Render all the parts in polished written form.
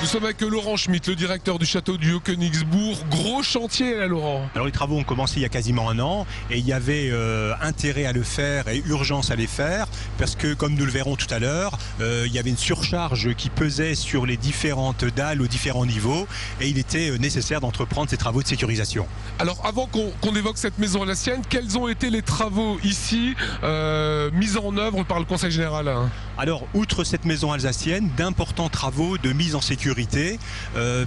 Nous sommes avec Laurent Schmitt, le directeur du château du Haut-Königsbourg. Gros chantier là, Laurent. Alors les travaux ont commencé il y a quasiment un an et il y avait intérêt à le faire et urgence à les faire parce que, comme nous le verrons tout à l'heure, il y avait une surcharge qui pesait sur les différentes dalles aux différents niveaux et il était nécessaire d'entreprendre ces travaux de sécurisation. Alors avant qu'on évoque cette maison alsacienne, quels ont été les travaux ici mis en œuvre par le Conseil général? Alors, outre cette maison alsacienne, d'importants travaux de mise en sécurité,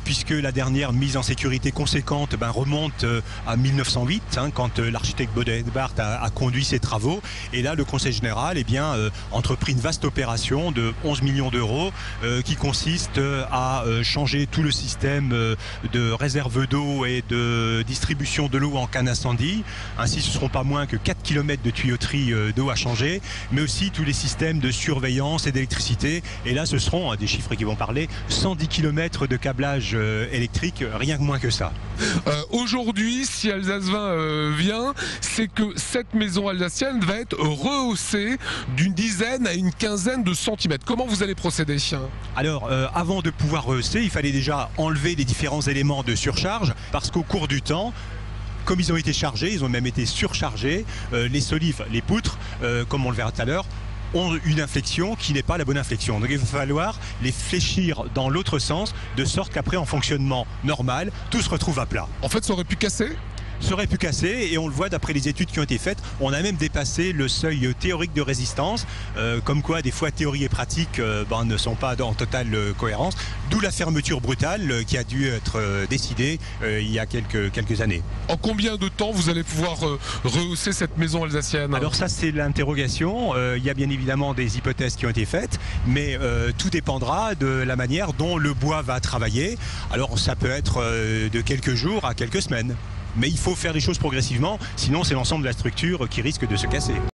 puisque la dernière mise en sécurité conséquente remonte à 1908, quand l'architecte Bodebart a conduit ces travaux. Et là, le Conseil général entrepris une vaste opération de 11 millions d'euros qui consiste à changer tout le système de réserve d'eau et de distribution de l'eau en cas d'incendie. Ainsi, ce ne seront pas moins que 4 km de tuyauterie d'eau à changer, mais aussi tous les systèmes de surveillance et d'électricité. Et là, ce seront des chiffres qui vont parler, 110 km de câblage électrique, rien que moins que ça. Aujourd'hui, si Alsace 20 vient, c'est que cette maison alsacienne va être rehaussée d'une dizaine à une quinzaine de centimètres. Comment vous allez procéder? Alors, avant de pouvoir rehausser, il fallait déjà enlever les différents éléments de surcharge, parce qu'au cours du temps, comme ils ont été chargés, ils ont même été surchargés, les solives, les poutres, comme on le verra tout à l'heure, ont une inflexion qui n'est pas la bonne inflexion. Donc il va falloir les fléchir dans l'autre sens, de sorte qu'après, en fonctionnement normal, tout se retrouve à plat. En fait, ça aurait pu casser? Ça aurait pu casser, et on le voit d'après les études qui ont été faites, on a même dépassé le seuil théorique de résistance, comme quoi des fois théorie et pratique ne sont pas en totale cohérence, d'où la fermeture brutale qui a dû être décidée il y a quelques années. En combien de temps vous allez pouvoir rehausser cette maison alsacienne? Alors ça, c'est l'interrogation. Il y a bien évidemment des hypothèses qui ont été faites, mais tout dépendra de la manière dont le bois va travailler. Alors ça peut être de quelques jours à quelques semaines. Mais il faut faire les choses progressivement, sinon c'est l'ensemble de la structure qui risque de se casser.